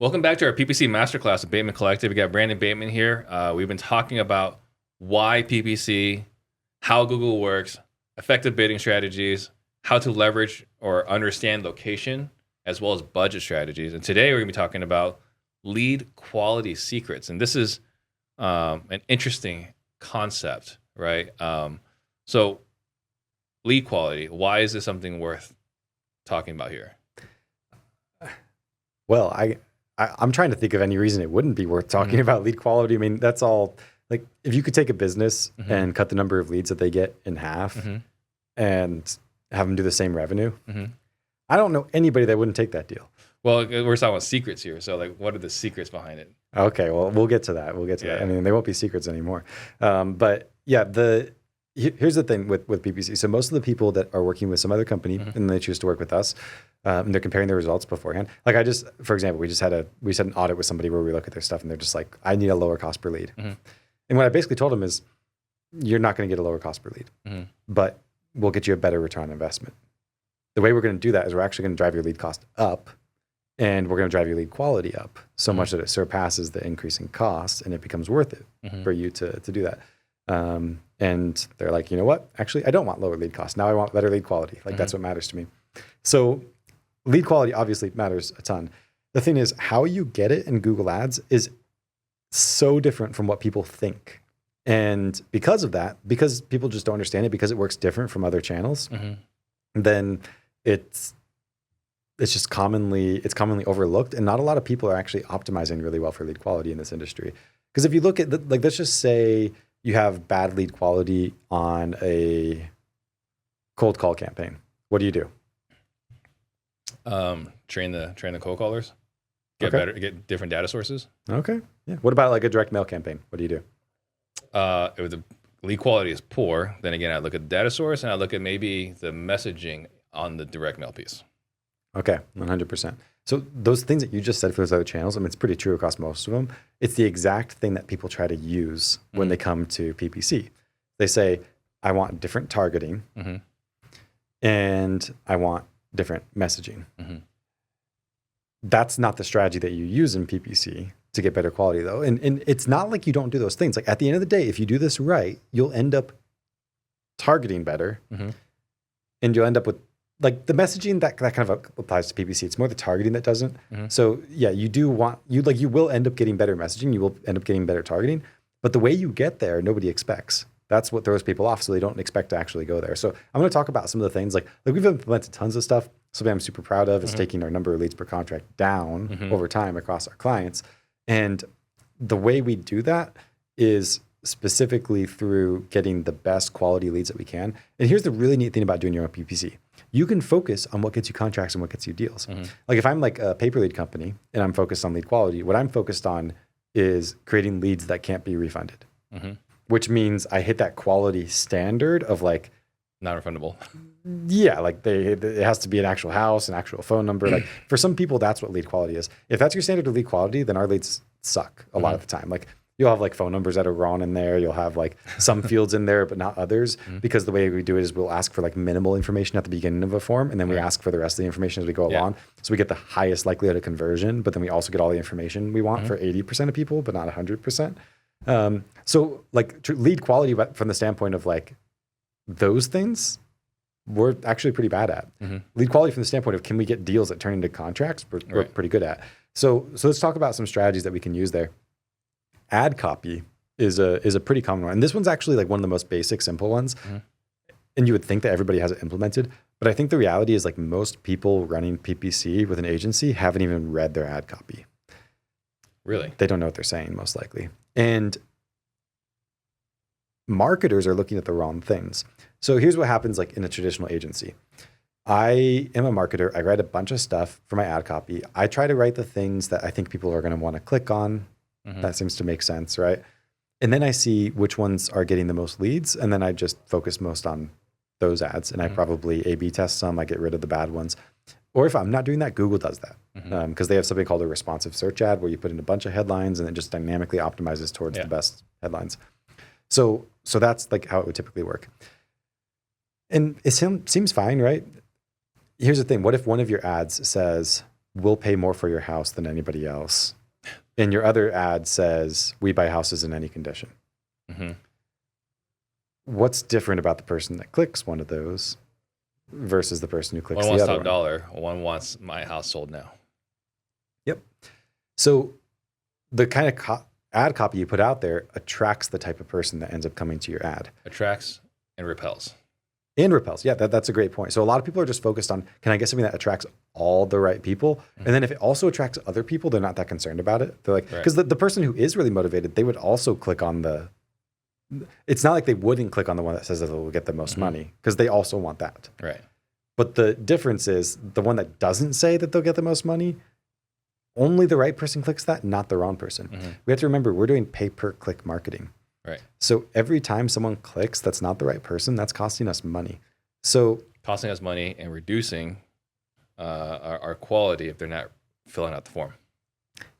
Welcome back to our PPC Masterclass at Bateman Collective. We got Brandon Bateman here. We've been talking about why PPC, how Google works, effective bidding strategies, how to leverage or understand location, as well as budget strategies. And today we're going to be talking about lead quality secrets. And this is an interesting concept, right? So lead quality, why is this something worth talking about here? Well, I'm trying to think of any reason it wouldn't be worth talking about lead quality. I mean, that's all, like, if you could take a business and cut the number of leads that they get in half and have them do the same revenue, I don't know anybody that wouldn't take that deal. Well, we're talking about secrets here. So, like, what are the secrets behind it? Okay, well, we'll get to that. that. I mean, they won't be secrets anymore. But yeah, here's the thing with PPC. So most of the people that are working with some other company and they choose to work with us, and they're comparing their results beforehand. Like for example, we had an audit with somebody where we look at their stuff and they're just like, I need a lower cost per lead. And what I basically told them is, you're not going to get a lower cost per lead, but we'll get you a better return on investment. The way we're going to do that is we're actually going to drive your lead cost up, and we're going to drive your lead quality up so much that it surpasses the increase in cost and it becomes worth it for you to do that. And they're like, you know what? Actually, I don't want lower lead costs. Now I want better lead quality. Like that's what matters to me. So lead quality obviously matters a ton. The thing is, how you get it in Google Ads is so different from what people think. And because of that, because people just don't understand it, because it works different from other channels, then it's commonly overlooked, and not a lot of people are actually optimizing really well for lead quality in this industry. Because if you look at let's just say you have bad lead quality on a cold call campaign. What do you do? Train the cold callers, get different data sources. Okay. Yeah. What about like a direct mail campaign? What do you do? If the lead quality is poor, then again, I look at the data source and I look at maybe the messaging on the direct mail piece. Okay, 100%. So those things that you just said for those other channels, I mean, it's pretty true across most of them. It's the exact thing that people try to use when they come to PPC. They say, I want different targeting and I want different messaging. That's not the strategy that you use in PPC to get better quality though. And it's not like you don't do those things. Like at the end of the day, if you do this right, you'll end up targeting better and you'll end up with like the messaging that kind of applies to PPC. It's more the targeting that doesn't. So yeah, you will end up getting better messaging. You will end up getting better targeting, but the way you get there, nobody expects. That's what throws people off. So they don't expect to actually go there. So I'm going to talk about some of the things like we've implemented tons of stuff. Something I'm super proud of is taking our number of leads per contract down over time across our clients. And the way we do that is specifically through getting the best quality leads that we can. And here's the really neat thing about doing your own PPC. You can focus on what gets you contracts and what gets you deals. Like if I'm like a pay per lead company and I'm focused on lead quality, what I'm focused on is creating leads that can't be refunded, which means I hit that quality standard of like, non-refundable. Yeah, like it has to be an actual house, an actual phone number. Like for some people, that's what lead quality is. If that's your standard of lead quality, then our leads suck a lot of the time. Like you'll have like phone numbers that are wrong in there. You'll have like some fields in there, but not others. Because the way we do it is we'll ask for like minimal information at the beginning of a form, and then we ask for the rest of the information as we go along. So we get the highest likelihood of conversion, but then we also get all the information we want for 80% of people, but not 100%. So like lead quality from the standpoint of like those things, we're actually pretty bad at. Lead quality from the standpoint of can we get deals that turn into contracts, we're pretty good at. So let's talk about some strategies that we can use there. Ad copy is a pretty common one. And this one's actually like one of the most basic, simple ones. And you would think that everybody has it implemented. But I think the reality is like most people running PPC with an agency haven't even read their ad copy. Really? They don't know what they're saying, most likely. And marketers are looking at the wrong things. So here's what happens like in a traditional agency. I am a marketer. I write a bunch of stuff for my ad copy. I try to write the things that I think people are going to want to click on. That seems to make sense, right? And then I see which ones are getting the most leads, and then I just focus most on those ads. And I probably A/B test some. I get rid of the bad ones. Or if I'm not doing that, Google does that because they have something called a responsive search ad where you put in a bunch of headlines and it just dynamically optimizes towards the best headlines. So that's like how it would typically work. And it seems fine, right? Here's the thing. What if one of your ads says, we'll pay more for your house than anybody else. And your other ad says, we buy houses in any condition. Mm-hmm. What's different about the person that clicks one of those versus the person who clicks One the wants other top one? dollar. One wants my house sold now. Yep. So the kind of ad copy you put out there attracts the type of person that ends up coming to your ad. Attracts and repels. And repels. Yeah, that's a great point. So a lot of people are just focused on, can I get something that attracts all the right people? Mm-hmm. And then if it also attracts other people, they're not that concerned about it. They're like, because the person who is really motivated, they would also click on it's not like they wouldn't click on the one that says that they'll get the most money, because they also want that. Right. But the difference is the one that doesn't say that they'll get the most money, only the right person clicks that, not the wrong person. Mm-hmm. We have to remember, we're doing pay-per-click marketing. Right. So every time someone clicks that's not the right person, that's costing us money. So costing us money and reducing our quality if they're not filling out the form.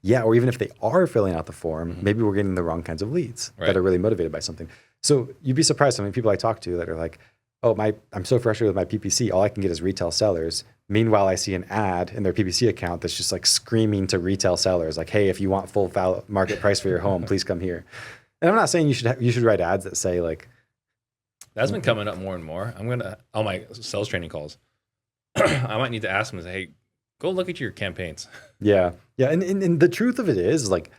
Yeah, or even if they are filling out the form, maybe we're getting the wrong kinds of leads that are really motivated by something. So you'd be surprised how many people I talk to that are like, oh, I'm so frustrated with my PPC. All I can get is retail sellers. Meanwhile, I see an ad in their PPC account that's just like screaming to retail sellers, like, hey, if you want full market price for your home, please come here. And I'm not saying you should write ads that say like. That's been coming up more and more. I'm gonna on my sales training calls. I might need to ask them and say, hey, go look at your campaigns. Yeah. And the truth of it is, like,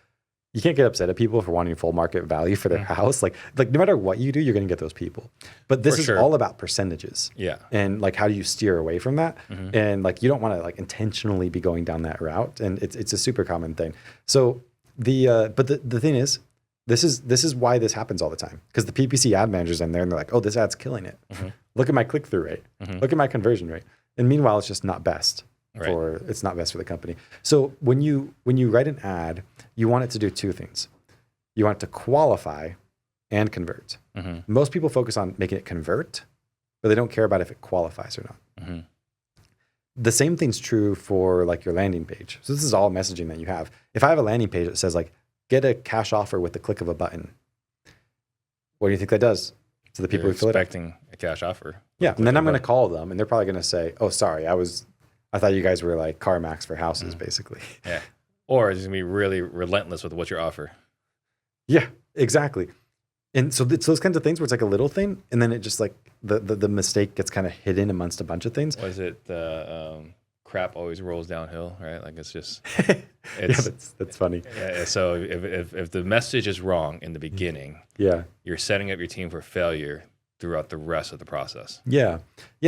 you can't get upset at people for wanting full market value for their house. Like no matter what you do, you're going to get those people. But this is all about percentages. Yeah. And like, how do you steer away from that? Mm-hmm. And like, you don't want to like intentionally be going down that route. And it's a super common thing. So but the thing is, this is why this happens all the time. Because the PPC ad manager's in there and they're like, oh, this ad's killing it. Mm-hmm. Look at my click-through rate. Mm-hmm. Look at my conversion rate. And meanwhile, it's just not best. It's not best for the company. So when you write an ad, you want it to do two things. You want it to qualify and convert. Mm-hmm. Most people focus on making it convert, but they don't care about if it qualifies or not. Mm-hmm. The same thing's true for like your landing page. So this is all messaging that you have. If I have a landing page that says like, get a cash offer with the click of a button, what do you think that does to the people who fill it out? Expecting a cash offer. Yeah, and then I'm going to call them, and they're probably going to say, oh, sorry, I thought you guys were like CarMax for houses, basically. Yeah. Or it's going to be really relentless with what's your offer. Yeah, exactly. And so it's those kinds of things where it's like a little thing, and then it just like the mistake gets kind of hidden amongst a bunch of things. Was it the crap always rolls downhill, right? Like it's just. Yeah, that's funny. Yeah. So if the message is wrong in the beginning, you're setting up your team for failure throughout the rest of the process. Yeah.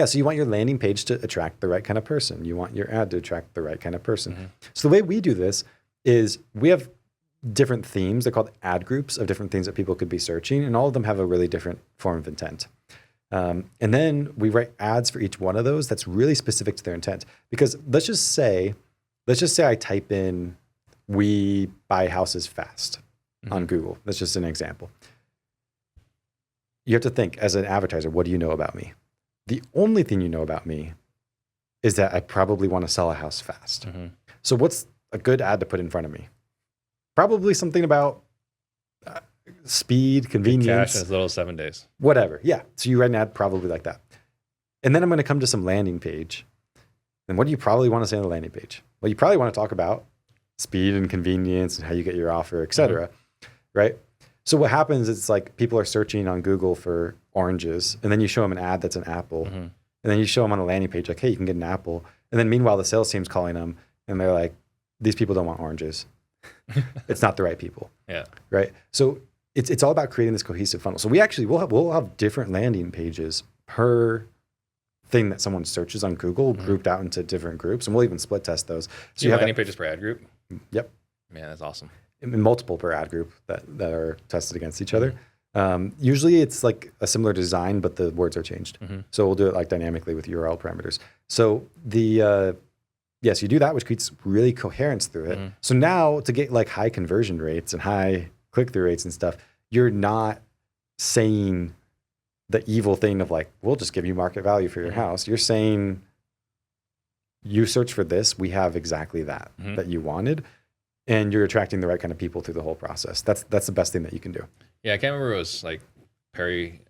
So you want your landing page to attract the right kind of person. You want your ad to attract the right kind of person. Mm-hmm. So the way we do this is we have different themes. They're called ad groups of different things that people could be searching, and all of them have a really different form of intent. And then we write ads for each one of those that's really specific to their intent. Because let's just say I type in, we buy houses fast on Google. That's just an example. You have to think, as an advertiser, what do you know about me? The only thing you know about me is that I probably want to sell a house fast. Mm-hmm. So what's a good ad to put in front of me? Probably something about speed, convenience. Cash in as little as 7 days. Whatever. Yeah. So you write an ad probably like that. And then I'm going to come to some landing page. And what do you probably want to say on the landing page? Well, you probably want to talk about speed and convenience and how you get your offer, et cetera. Mm-hmm. Right? So what happens is like people are searching on Google for oranges, and then you show them an ad that's an apple. Mm-hmm. And then you show them on a landing page like, hey, you can get an apple. And then meanwhile, the sales team's calling them, and they're like, these people don't want oranges. It's not the right people. Yeah. Right? So it's all about creating this cohesive funnel. So we'll have different landing pages per thing that someone searches on Google, grouped out into different groups, and we'll even split test those. So you have landing pages per ad group? Yep. Man, that's awesome. And multiple per ad group that are tested against each other. Usually it's like a similar design, but the words are changed. Mm-hmm. So we'll do it like dynamically with URL parameters. So yes, you do that, which creates really coherence through it. Mm-hmm. So now to get like high conversion rates and high click-through rates and stuff, you're not saying the evil thing of like, we'll just give you market value for your house. You're saying, you search for this, we have exactly that that you wanted. And you're attracting the right kind of people through the whole process. That's the best thing that you can do. Yeah, I can't remember if it was like Perry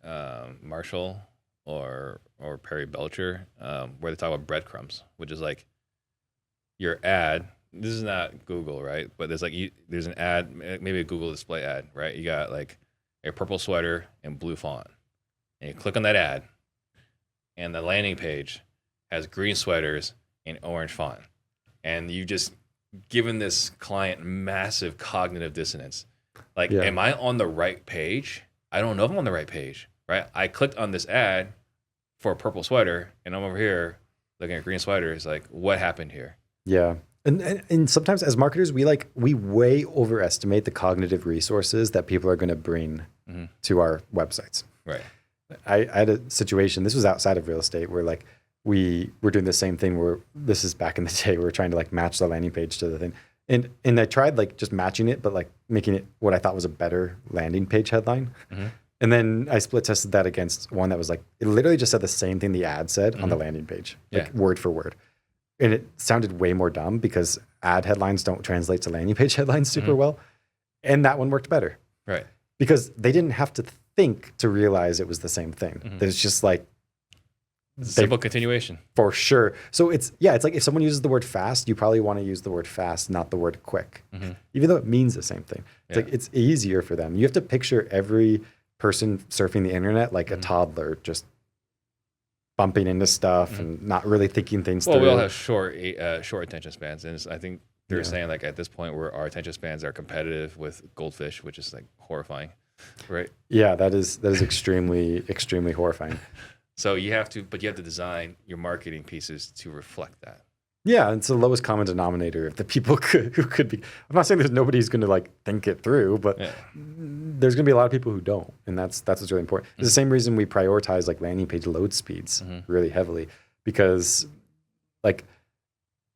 Marshall or Perry Belcher, where they talk about breadcrumbs, which is like your ad. This is not Google, right? But there's an ad, maybe a Google display ad, right? You got like a purple sweater and blue font, and you click on that ad, and the landing page has green sweaters and orange font, and you just given this client massive cognitive dissonance. Like, am I on the right page? I don't know if I'm on the right page, right? I clicked on this ad for a purple sweater, and I'm over here looking at green sweaters. Like, what happened here? Yeah. And sometimes as marketers, we way overestimate the cognitive resources that people are going to bring to our websites. Right. I had a situation, this was outside of real estate, where like we were doing the same thing where this is back in the day, we were trying to like match the landing page to the thing. And I tried like just matching it, but like making it what I thought was a better landing page headline. And then I split tested that against one that was like, it literally just said the same thing the ad said on the landing page, like word for word. And it sounded way more dumb because ad headlines don't translate to landing page headlines super well. And that one worked better. Right. Because they didn't have to think to realize it was the same thing. There's just like simple continuation. For sure. So it's like if someone uses the word fast, you probably want to use the word fast, not the word quick, even though it means the same thing. It's like it's easier for them. You have to picture every person surfing the internet like a toddler, just bumping into stuff and not really thinking things through. Well, we all have short attention spans, and I think they're saying like at this point where our attention spans are competitive with goldfish, which is like horrifying, right? Yeah, that is extremely horrifying. So you have to design your marketing pieces to reflect that. Yeah, it's the lowest common denominator of the people who could be. I'm not saying there's nobody who's going to like think it through, but there's going to be a lot of people who don't, and that's what's really important. It's the same reason we prioritize like landing page load speeds really heavily, because like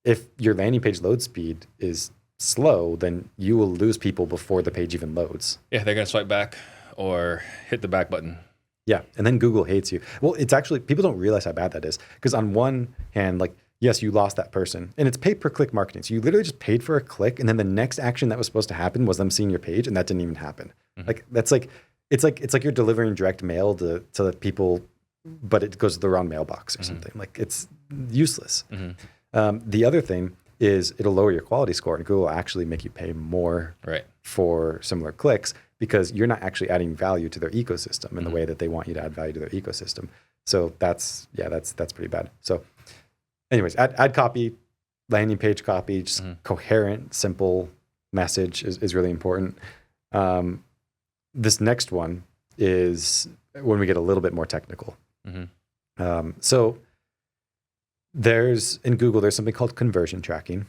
if your landing page load speed is slow, then you will lose people before the page even loads. Yeah, they're going to swipe back or hit the back button. Yeah, and then Google hates you. Well, it's actually, people don't realize how bad that is, because on one hand, like, yes, you lost that person, and it's pay per click marketing. So you literally just paid for a click, and then the next action that was supposed to happen was them seeing your page, and that didn't even happen. Like that's like it's like you're delivering direct mail to the people, but it goes to the wrong mailbox or something. Like it's useless. The other thing is it'll lower your quality score, and Google will actually make you pay more for similar clicks, because you're not actually adding value to their ecosystem in the way that they want you to add value to their ecosystem. So that's pretty bad. So anyways, ad copy, landing page copy, just coherent, simple message is really important. This next one is when we get a little bit more technical. So in Google, there's something called conversion tracking.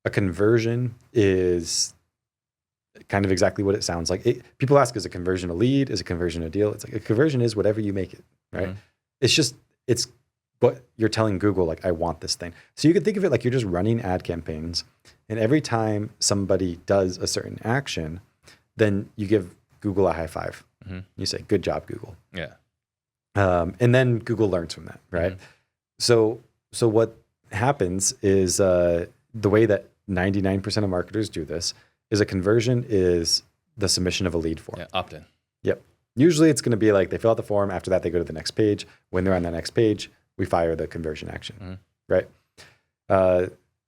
A conversion is kind of exactly what it sounds like. People ask, is a conversion a lead? Is a conversion a deal? It's like a conversion is whatever you make it, right? It's what you're telling Google, like, I want this thing. So you can think of it like you're just running ad campaigns, and every time somebody does a certain action, then you give Google a high five. You say, good job, Google. Yeah. And then Google learns from that, right? So what happens is the way that 99% of marketers do this is a conversion is the submission of a lead form. Yeah, opt-in. Yep. Usually it's going to be like they fill out the form. After that, they go to the next page. When they're on that next page, we fire the conversion action, right?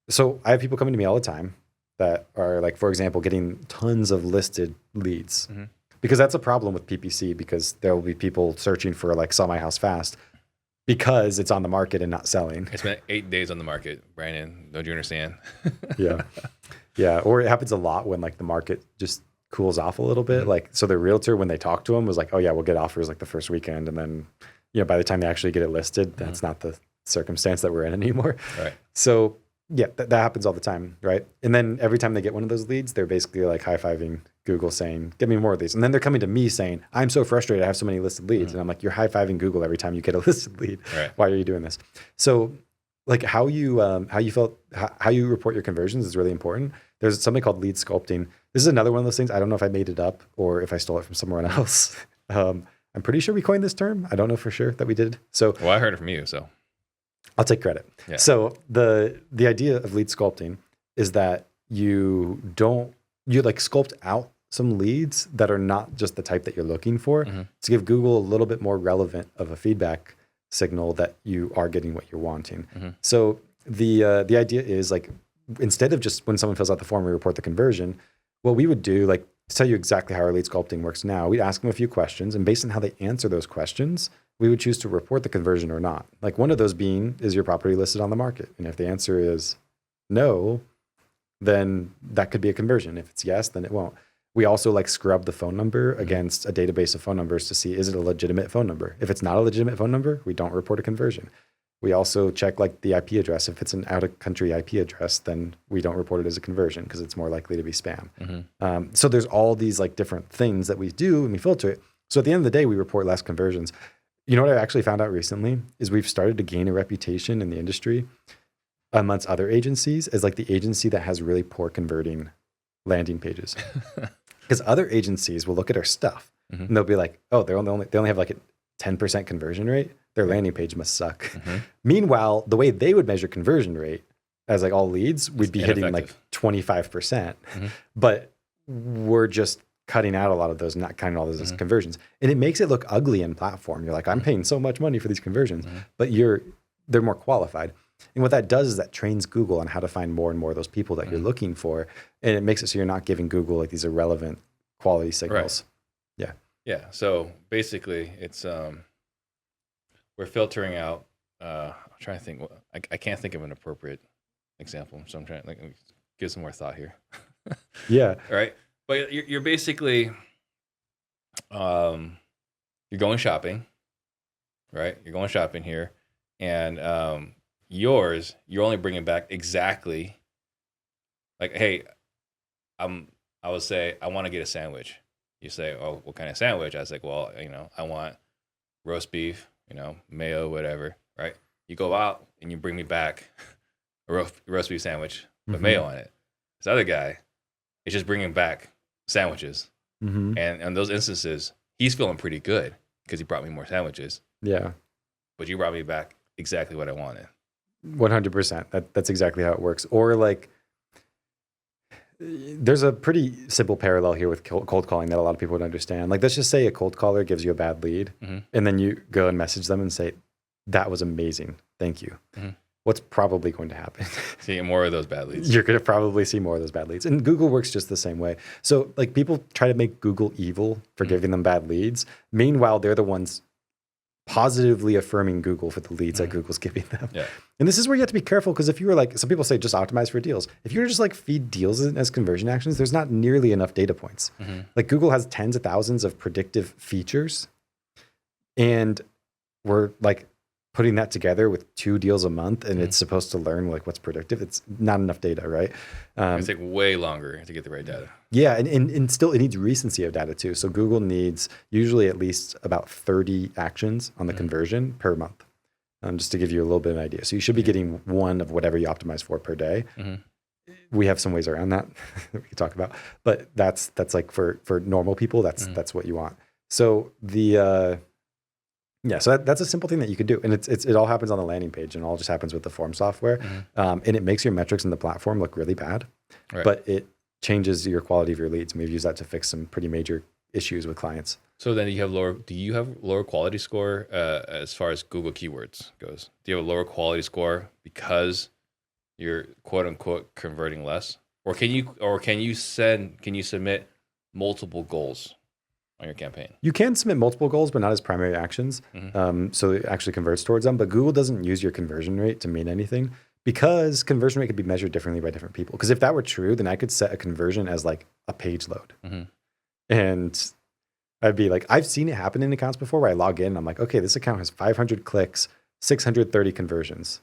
So I have people coming to me all the time that are like, for example, getting tons of listed leads, because that's a problem with PPC, because there will be people searching for like sell my house fast because it's on the market and not selling. It's been 8 days on the market, Brandon. Don't you understand? Yeah. Or it happens a lot when like the market just cools off a little bit. Like, so the realtor, when they talk to them, was like, oh yeah, we'll get offers like the first weekend. And then, by the time they actually get it listed, that's not the circumstance that we're in anymore. Right. So yeah, that happens all the time, right? And then every time they get one of those leads, they're basically like high-fiving Google saying, give me more of these. And then they're coming to me saying, I'm so frustrated, I have so many listed leads. And I'm like, you're high-fiving Google every time you get a listed lead. Right. Why are you doing this? So like how you report your conversions is really important. There's something called lead sculpting. This is another one of those things. I don't know if I made it up or if I stole it from somewhere else. I'm pretty sure we coined this term. I don't know for sure that we did. So I heard it from you, so I'll take credit. Yeah. So the idea of lead sculpting is that you like sculpt out some leads that are not just the type that you're looking for, to give Google a little bit more relevant of a feedback signal that you are getting what you're wanting. So the idea is like, instead of just when someone fills out the form, we report the conversion. What we would do, like to tell you exactly how our lead sculpting works now, we'd ask them a few questions, and based on how they answer those questions, we would choose to report the conversion or not. Like one of those being, is your property listed on the market? And if the answer is no, then that could be a conversion. If it's yes, then it won't. We also like scrub the phone number against a database of phone numbers to see, is it a legitimate phone number? If it's not a legitimate phone number, we don't report a conversion. We also check like the IP address. If it's an out of country IP address, then we don't report it as a conversion because it's more likely to be spam. So there's all these like different things that we do and we filter it. So at the end of the day, we report less conversions. You know what I actually found out recently is we've started to gain a reputation in the industry amongst other agencies as like the agency that has really poor converting landing pages. Because other agencies will look at our stuff and they'll be like, oh, they only have like a 10% conversion rate. Their landing page must suck. Meanwhile, the way they would measure conversion rate as like all leads, we'd be hitting like 25%, but we're just cutting out a lot of those, not counting all those as conversions. And it makes it look ugly in platform. You're like, I'm paying so much money for these conversions, but they're more qualified. And what that does is that trains Google on how to find more and more of those people that you're looking for. And it makes it so you're not giving Google like these irrelevant quality signals. Right. Yeah. So basically it's, we're filtering out, I'm trying to think, I can't think of an appropriate example. So I'm trying to like, give some more thought here. Yeah. Right. But you're basically, you're going shopping, right? You're going shopping here, and you're only bringing back exactly, like, hey, I would say I want to get a sandwich. You say, oh, what kind of sandwich? I was like, well, I want roast beef, mayo, whatever, right? You go out and you bring me back a roast beef sandwich with mayo on it. This other guy is just bringing back sandwiches. And in those instances, he's feeling pretty good because he brought me more sandwiches. Yeah. But you brought me back exactly what I wanted. 100%. That's exactly how it works. Or like, there's a pretty simple parallel here with cold calling that a lot of people would understand. Like, let's just say a cold caller gives you a bad lead, and then you go and message them and say, that was amazing. Thank you. What's probably going to happen? See more of those bad leads. You're going to probably see more of those bad leads. And Google works just the same way. So like, people try to make Google evil for giving them bad leads. Meanwhile, they're the ones positively affirming Google for the leads that Google's giving them. Yeah. And this is where you have to be careful, because if you were like, some people say just optimize for deals. If you were just like feed deals as conversion actions, there's not nearly enough data points. Like, Google has tens of thousands of predictive features, and we're like putting that together with 2 deals a month, and it's supposed to learn like what's predictive. It's not enough data, right? It's take way longer to get the right data. Yeah, and still it needs recency of data too. So Google needs usually at least about 30 actions on the conversion per month, just to give you a little bit of an idea. So you should be getting one of whatever you optimize for per day. We have some ways around that we can talk about, but that's like for normal people, that's what you want. So so that's a simple thing that you could do. And it all happens on the landing page, and all just happens with the form software. And it makes your metrics in the platform look really bad, but it changes your quality of your leads. And we've used that to fix some pretty major issues with clients. So then do you have lower quality score as far as Google keywords goes? Do you have a lower quality score because you're quote unquote converting less? Or can you submit multiple goals on your campaign? You can submit multiple goals, but not as primary actions. So it actually converts towards them. But Google doesn't use your conversion rate to mean anything, because conversion rate could be measured differently by different people. Because if that were true, then I could set a conversion as like a page load. And I'd be like, I've seen it happen in accounts before where I log in and I'm like, okay, this account has 500 clicks, 630 conversions.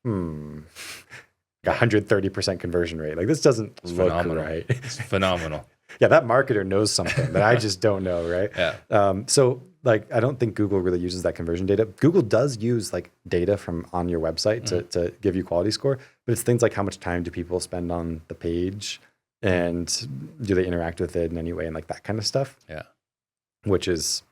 130% conversion rate. Like, this doesn't look right. It's phenomenal. Yeah, that marketer knows something that I just don't know, right? Yeah. So like, I don't think Google really uses that conversion data. Google does use like data from on your website to give you quality score, but it's things like how much time do people spend on the page, and do they interact with it in any way, and like that kind of stuff. Yeah. Which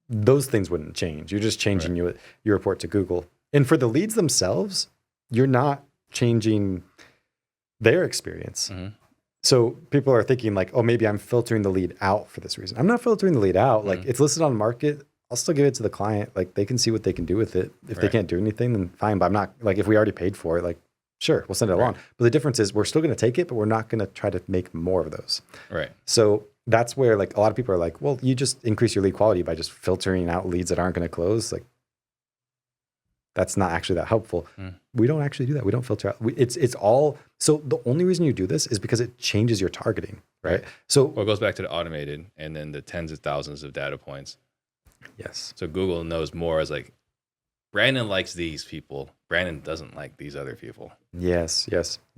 those things wouldn't change. You're just changing your report to Google. And for the leads themselves, you're not changing their experience. So people are thinking like, oh, maybe I'm filtering the lead out for this reason. I'm not filtering the lead out. Like, it's listed on market I'll still give it to the client. Like they can see what they can do with it. If they can't do anything, then fine. But I'm not like, if we already paid for it, like sure, we'll send it along. But the difference is we're still going to take it, but we're not going to try to make more of those. Right. So that's where like a lot of people are like, well, you just increase your lead quality by just filtering out leads that aren't going to close. Like that's not actually that helpful. We don't actually do that. We don't filter out. It's all. So the only reason you do this is because it changes your targeting, right? So well, it goes back to the automated and then the tens of thousands of data points. Yes. So Google knows more as like, Brandon likes these people. Brandon doesn't like these other people. Yes,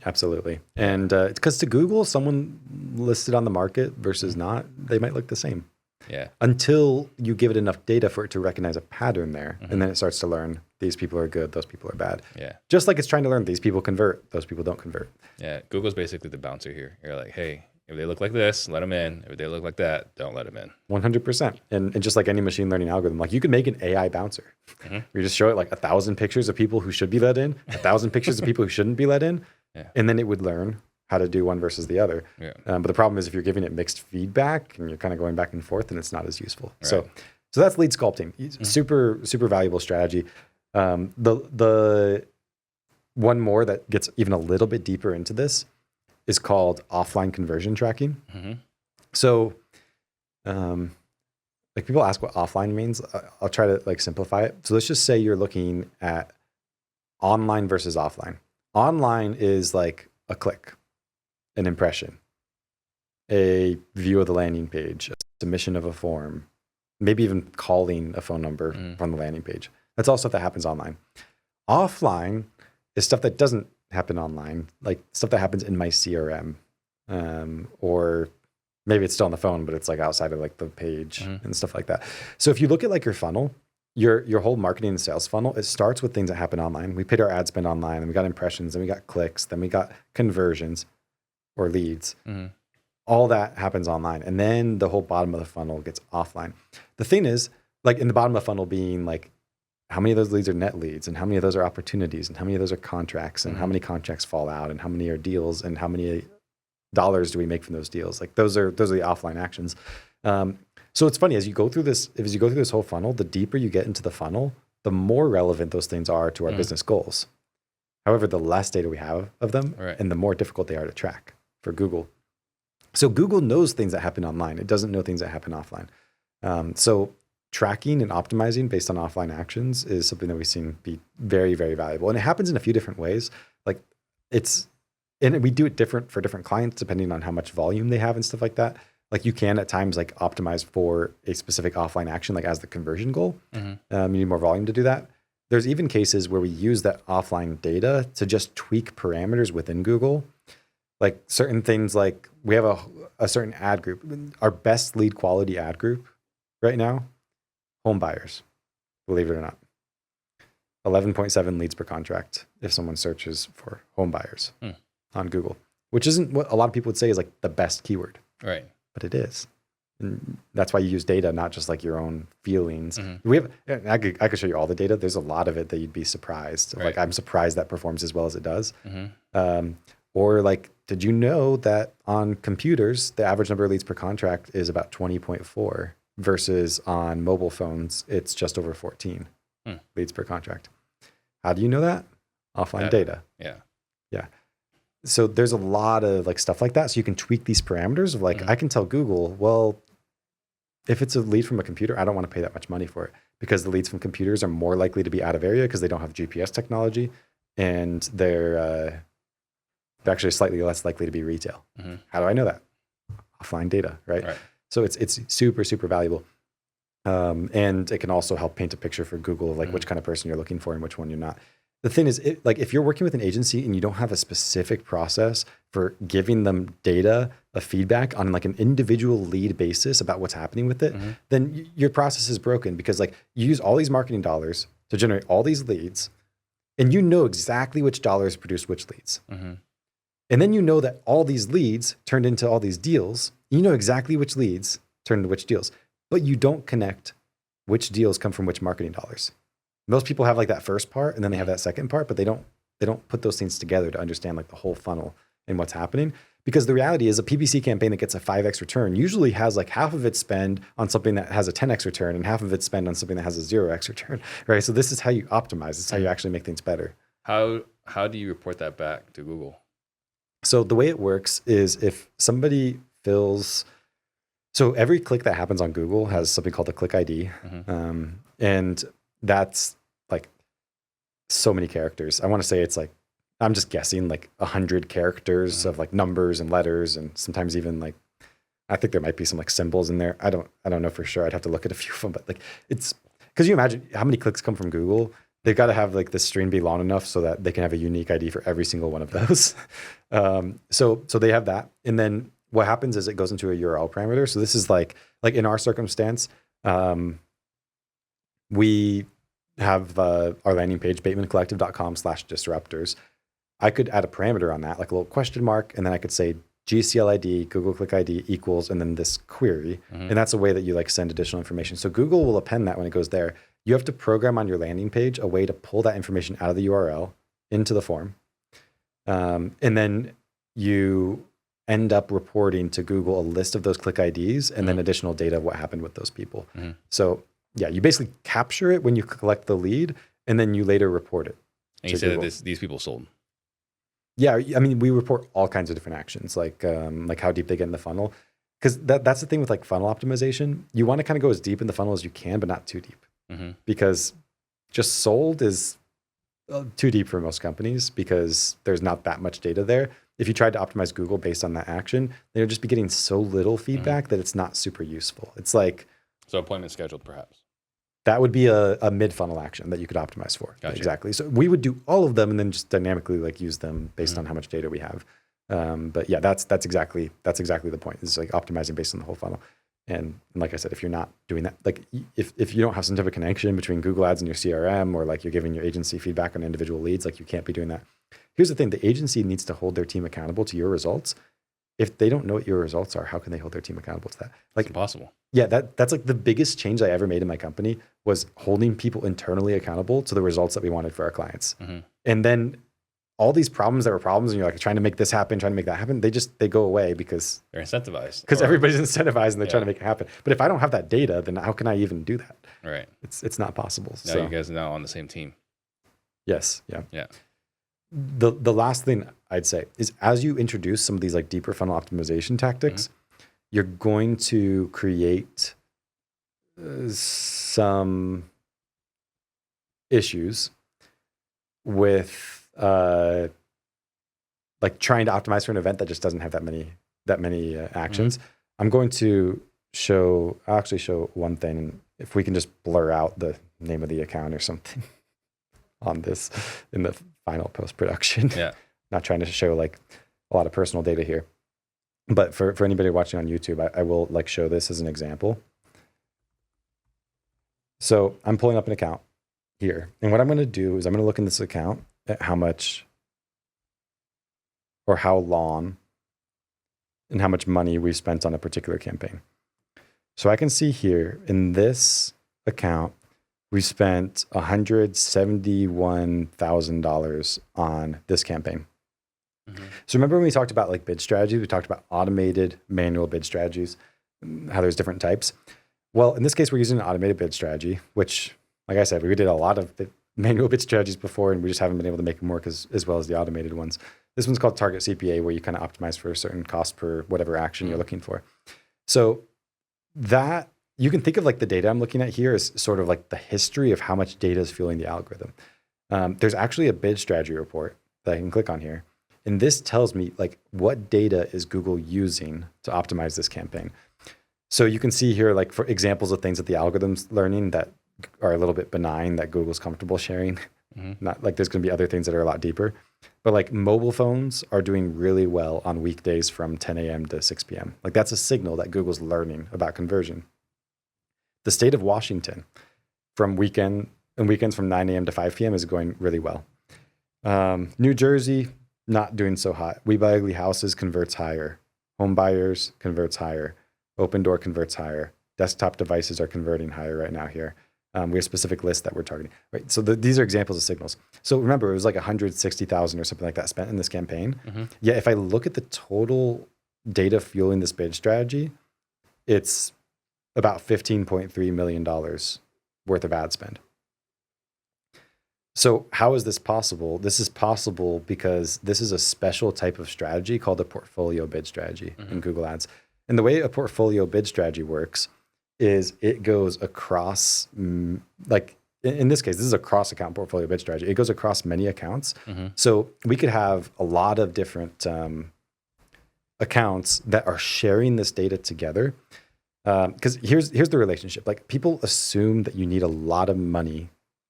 absolutely. And it's because to Google, someone listed on the market versus not, they might look the same. Yeah. Until you give it enough data for it to recognize a pattern there. And then it starts to learn these people are good, those people are bad. Yeah. Just like it's trying to learn these people convert, those people don't convert. Yeah. Google's basically the bouncer here. You're like, hey, if they look like this, let them in. If they look like that, don't let them in. 100%. And just like any machine learning algorithm, like you could make an AI bouncer. You just show it like 1,000 pictures of people who should be let in, 1,000 pictures of people who shouldn't be let in. Yeah. And then it would learn how to do one versus the other. Yeah. But the problem is if you're giving it mixed feedback and you're kind of going back and forth, then it's not as useful. Right. So that's lead sculpting. Super valuable strategy. The one more that gets even a little bit deeper into this is called offline conversion tracking. So, like people ask what offline means. I'll try to like simplify it. So let's just say you're looking at online versus offline. Online is like a click, an impression, a view of the landing page, a submission of a form, maybe even calling a phone number from the landing page. That's all stuff that happens online. Offline is stuff that doesn't happen online, like stuff that happens in my CRM, or maybe it's still on the phone, but it's like outside of like the page and stuff like that. So if you look at like your funnel, your whole marketing and sales funnel, it starts with things that happen online. We paid our ad spend online, and we got impressions, and we got clicks, then we got conversions or leads. All that happens online. And then the whole bottom of the funnel gets offline. The thing is, like in the bottom of the funnel being like, how many of those leads are net leads, and how many of those are opportunities, and how many of those are contracts, and how many contracts fall out, and how many are deals, and how many dollars do we make from those deals? Like those are the offline actions. So it's funny, as you go through this whole funnel, the deeper you get into the funnel, the more relevant those things are to our business goals. However, the less data we have of them, and the more difficult they are to track for Google. So Google knows things that happen online. It doesn't know things that happen offline. So tracking and optimizing based on offline actions is something that we've seen be very, very valuable. And it happens in a few different ways. Like and we do it different for different clients depending on how much volume they have and stuff like that. Like you can at times like optimize for a specific offline action, like as the conversion goal. You need more volume to do that. There's even cases where we use that offline data to just tweak parameters within Google. Like certain things, like we have a certain ad group. Our best lead quality ad group right now, home buyers, believe it or not. 11.7 leads per contract if someone searches for home buyers on Google, which isn't what a lot of people would say is like the best keyword. Right. But it is. And that's why you use data, not just like your own feelings. We have, I could show you all the data. There's a lot of it that you'd be surprised. Like I'm surprised that performs as well as it does. Or like, did you know that on computers, the average number of leads per contract is about 20.4 versus on mobile phones, it's just over 14 leads per contract. How do you know that? Offline data. Yeah. So there's a lot of like stuff like that. So you can tweak these parameters of like, I can tell Google, well, if it's a lead from a computer, I don't want to pay that much money for it because the leads from computers are more likely to be out of area because they don't have GPS technology, and they're actually slightly less likely to be retail. How do I know that? Offline data, right? So it's super, super valuable. And it can also help paint a picture for Google of like which kind of person you're looking for and which one you're not. The thing is, like if you're working with an agency and you don't have a specific process for giving them data, a feedback on like an individual lead basis about what's happening with it, then your process is broken because like you use all these marketing dollars to generate all these leads, and you know exactly which dollars produce which leads. And then you know that all these leads turned into all these deals. You know exactly which leads turned into which deals, but you don't connect which deals come from which marketing dollars. Most people have like that first part and then they have that second part, but they don't put those things together to understand like the whole funnel and what's happening Because the reality is a PPC campaign that gets a 5x return usually has like half of its spend on something that has a 10x return and half of its spend on something that has a 0x return, right? So this is how you optimize. This is how you actually make things better. How do you report that back to Google? So the way it works is if somebody fills, so every click that happens on Google has something called a click ID. And that's like so many characters. I want to say it's like, I'm just guessing like 100 characters of like numbers and letters, and sometimes even like, I think there might be some like symbols in there. I don't know for sure. I'd have to look at a few of them, but like it's, because you imagine how many clicks come from Google. They've got to have like the string be long enough so that they can have a unique ID for every single one of those. So they have that. And then what happens is it goes into a URL parameter. So this is like in our circumstance, we have our landing page, batemancollective.com/disruptors. I could add a parameter on that, like a little question mark, and then I could say GCL ID, Google Click ID equals, and then this query. And that's a way that you like send additional information. So Google will append that when it goes there. You have to program on your landing page a way to pull that information out of the URL into the form. And then you end up reporting to Google a list of those click IDs and then additional data of what happened with those people. So yeah, you basically capture it when you collect the lead, and then you later report it. And you say that these people sold. Yeah, I mean, we report all kinds of different actions, like how deep they get in the funnel, because that's the thing with like funnel optimization. You want to kind of go as deep in the funnel as you can, but not too deep, because just sold is too deep for most companies because there's not that much data there. If you tried to optimize Google based on that action, then you'll just be getting so little feedback that it's not super useful. It's like, so appointment scheduled, perhaps. That would be a mid-funnel action that you could optimize for. Gotcha. Exactly. So we would do all of them and then just dynamically like use them based on how much data we have. But yeah, that's exactly the point. It's like optimizing based on the whole funnel. And like I said, if you're not doing that, like if you don't have some type of connection between Google Ads and your CRM, or like you're giving your agency feedback on individual leads, like you can't be doing that. Here's the thing: the agency needs to hold their team accountable to your results. If they don't know what your results are, how can they hold their team accountable to that? Like, it's impossible. Yeah, that's like the biggest change I ever made in my company was holding people internally accountable to the results that we wanted for our clients. And then all these problems that were problems, and you're like trying to make this happen, trying to make that happen, they go away because they're incentivized. Because everybody's incentivized and they're trying to make it happen. But if I don't have that data, then how can I even do that? Right. It's not possible. Now you guys are now on the same team. Yes. Yeah. Yeah. The last thing I'd say is, as you introduce some of these like deeper funnel optimization tactics, you're going to create some issues with like trying to optimize for an event that just doesn't have that many actions. I'm going to I'll show one thing, and if we can just blur out the name of the account or something on this in the final post-production. Yeah. Not trying to show like a lot of personal data here. But for anybody watching on YouTube, I will like show this as an example. So I'm pulling up an account here. And what I'm going to do is I'm going to look in this account at how much or how long and how much money we've spent on a particular campaign. So I can see here in this account, we spent $171,000 on this campaign. So remember when we talked about like bid strategies, we talked about automated, manual bid strategies, how there's different types. Well, in this case, we're using an automated bid strategy, which, like I said, we did a lot of manual bid strategies before, and we just haven't been able to make them work as well as the automated ones. This one's called Target CPA, where you kind of optimize for a certain cost per whatever action you're looking for. So that, you can think of like the data I'm looking at here as sort of like the history of how much data is fueling the algorithm. There's actually a bid strategy report that I can click on here. And this tells me like what data is Google using to optimize this campaign. So you can see here, like for examples of things that the algorithm's learning that are a little bit benign that Google's comfortable sharing. Not like there's going to be other things that are a lot deeper, but like mobile phones are doing really well on weekdays from 10 a.m. to 6 p.m. Like that's a signal that Google's learning about conversion. The state of Washington from weekends from 9 a.m. to 5 p.m. is going really well. New Jersey, not doing so hot. We Buy Ugly Houses converts higher. Home buyers converts higher. Open Door converts higher. Desktop devices are converting higher right now here. We have specific lists that we're targeting, right? So these are examples of signals. So remember, it was like 160,000 or something like that spent in this campaign. Yeah, if I look at the total data fueling this bid strategy, it's about $15.3 million worth of ad spend. So how is this possible? This is possible because this is a special type of strategy called a portfolio bid strategy in Google Ads. And the way a portfolio bid strategy works is it goes across, like in this case, this is a cross account portfolio bid strategy. It goes across many accounts. So we could have a lot of different accounts that are sharing this data together. Because here's the relationship. Like people assume that you need a lot of money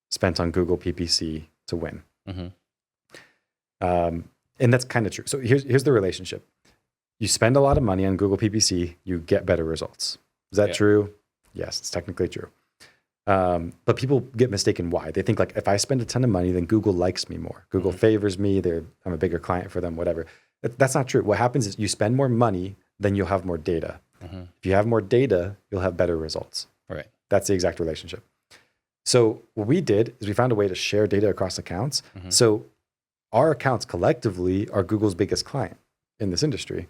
spent on Google PPC to win. And that's kind of true. So here's the relationship. You spend a lot of money on Google PPC, you get better results. Is that true? Yes, it's technically true. But people get mistaken why. They think like, if I spend a ton of money, then Google likes me more. Google favors me. I'm a bigger client for them, whatever. That's not true. What happens is you spend more money, then you'll have more data. If you have more data, you'll have better results. Right. That's the exact relationship. So what we did is we found a way to share data across accounts. So our accounts collectively are Google's biggest client in this industry,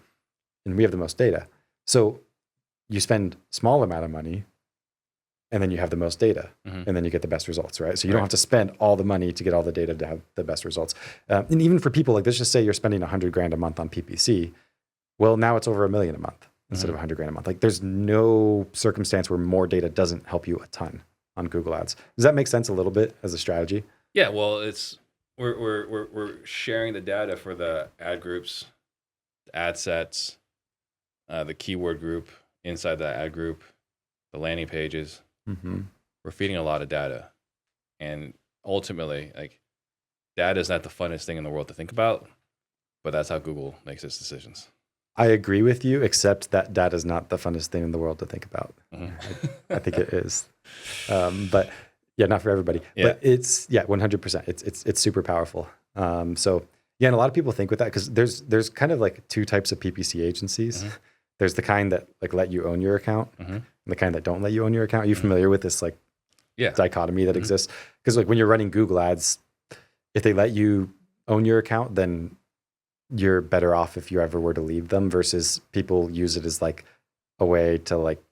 and we have the most data. So you spend small amount of money, and then you have the most data, and then you get the best results, right? So you don't have to spend all the money to get all the data to have the best results. And even for people, like let's just say you're spending $100,000 a month on PPC. Well, now it's over $1 million a month instead of $100,000 a month. Like there's no circumstance where more data doesn't help you a ton on Google Ads. Does that make sense a little bit as a strategy? Yeah, well, we're sharing the data for the ad groups, the ad sets, the keyword group inside the ad group, the landing pages. We're feeding a lot of data, and ultimately, like data is not the funnest thing in the world to think about, but that's how Google makes its decisions. I agree with you, except that data is not the funnest thing in the world to think about. I think it is. But yeah, not for everybody. But it's 100%. It's super powerful. So yeah, and a lot of people think with that because there's kind of like two types of PPC agencies. There's the kind that like let you own your account, and the kind that don't let you own your account. Are you familiar with this like dichotomy that exists? Because like when you're running Google Ads, if they let you own your account, then you're better off if you ever were to leave them, versus people use it as like a way to like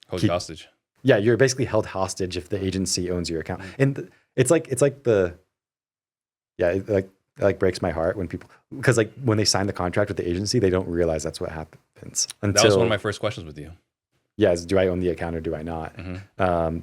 hold you hostage. Yeah, you're basically held hostage if the agency owns your account. And it breaks my heart when people, because like when they sign the contract with the agency, they don't realize that's what happens. That was one of my first questions with you. Yeah, do I own the account or do I not?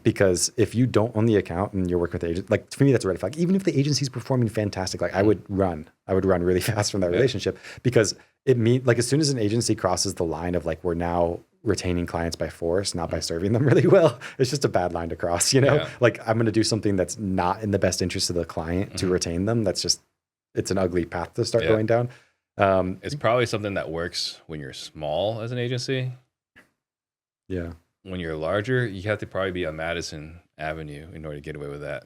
Because if you don't own the account and you're working with the agent, like for me, that's a red flag. Even if the agency's performing fantastic, like I would run really fast from that relationship, because it means like as soon as an agency crosses the line of like, we're now retaining clients by force, not by serving them really well, it's just a bad line to cross, you know? Yeah. Like I'm going to do something that's not in the best interest of the client to retain them. That's just, it's an ugly path to start going down. It's probably something that works when you're small as an agency. Yeah. When you're larger, you have to probably be on Madison Avenue in order to get away with that.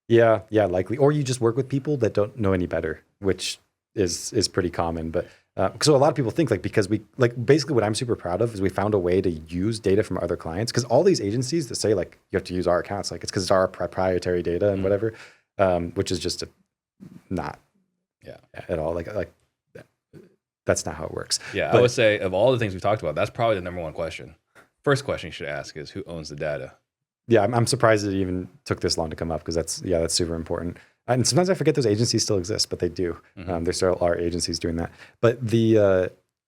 Yeah, likely. Or you just work with people that don't know any better, which is pretty common. But so a lot of people think like, because we like basically what I'm super proud of is we found a way to use data from other clients, because all these agencies that say like you have to use our accounts, like it's because it's our proprietary data and whatever, which is just not at all like that's not how it works. Yeah, but I would say of all the things we've talked about, that's probably the number one question. First question you should ask is who owns the data? Yeah, I'm surprised it even took this long to come up, because that's super important. And sometimes I forget those agencies still exist, but they do. There still are agencies doing that. But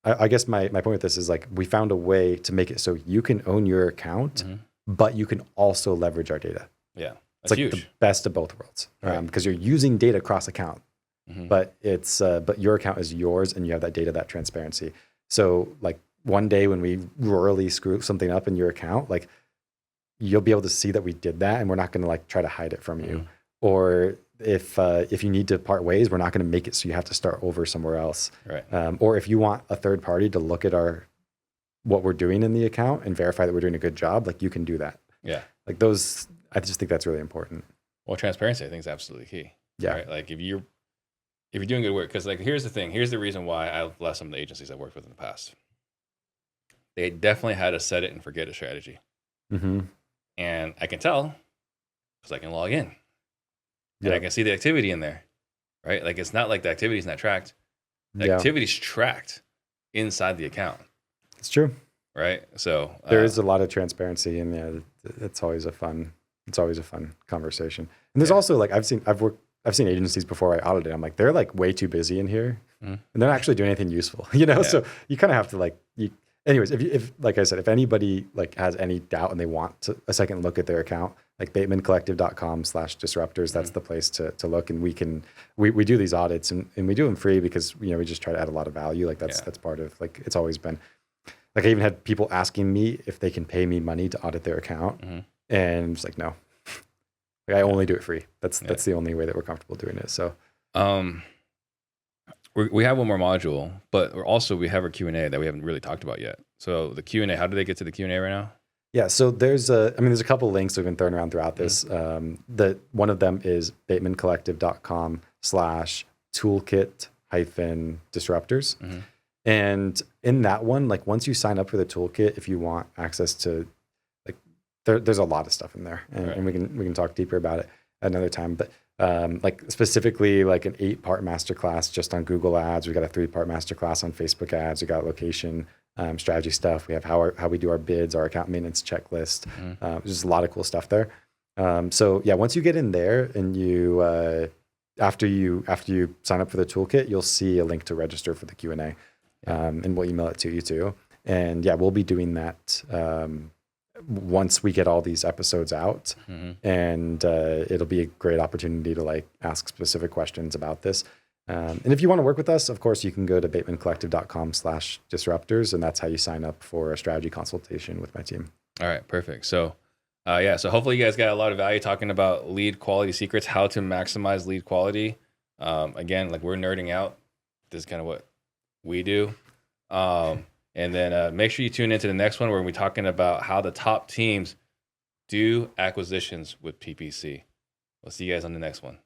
I guess my point with this is like we found a way to make it so you can own your account, but you can also leverage our data. Yeah, it's like huge. The best of both worlds, because you're using data cross account, but but your account is yours, and you have that data, that transparency. So like one day when we royally screw something up in your account, like you'll be able to see that we did that, and we're not going to like try to hide it from you. Or if you need to part ways, we're not going to make it so you have to start over somewhere else. Right. Or if you want a third party to look at what we're doing in the account and verify that we're doing a good job, like you can do that. Yeah. Like those, I just think that's really important. Well, transparency I think is absolutely key. Yeah. Right? Like if you're doing good work, because like here's the thing, here's the reason why I left some of the agencies I worked with in the past. They definitely had a set it and forget it strategy. And I can tell Because I can log in and Yeah. I can see the activity in there, right? Like it's not like the activity is not tracked. The activity's tracked inside the account. It's true. Right. So there is a lot of transparency, and it's always a fun conversation. And there's also like I've seen agencies before I audited. I'm like, they're like way too busy in here, and they're not actually doing anything useful, you know? So you kind of have to like, anyways, if like I said, if anybody like has any doubt and they want a second look at their account, like batemancollective.com/disruptors, that's the place to look. And we do these audits and we do them free because, you know, we just try to add a lot of value. Like that's part of, like, it's always been, like, I even had people asking me if they can pay me money to audit their account. And it's like, no, like, I only do it free. That's the only way that we're comfortable doing it. So, we have one more module, but we have our Q&A that we haven't really talked about yet. So the Q&A, how do they get to the Q&A right now? Yeah, so there's a couple of links that have been thrown around throughout this. One of them is batemancollective.com/toolkit-disruptors. And in that one, like, once you sign up for the toolkit, if you want access to, like, there's a lot of stuff in there, and we can talk deeper about it another time. But like specifically like an 8-part masterclass just on Google ads. We got a 3-part masterclass on Facebook ads. We got location strategy stuff. We have how we do our bids, our account maintenance checklist. There's just a lot of cool stuff there. So yeah, once you get in there and you after you sign up for the toolkit, you'll see a link to register for the Q&A, and we'll email it to you too. And yeah, we'll be doing that once we get all these episodes out, and it'll be a great opportunity to like ask specific questions about this. And if you want to work with us, of course, you can go to batemancollective.com/disruptors, and that's how you sign up for a strategy consultation with my team. All right, perfect. So, so hopefully you guys got a lot of value talking about lead quality secrets, how to maximize lead quality. Again, like, we're nerding out. This is kind of what we do. And then make sure you tune into the next one where we're talking about how the top teams do acquisitions with PPC. We'll see you guys on the next one.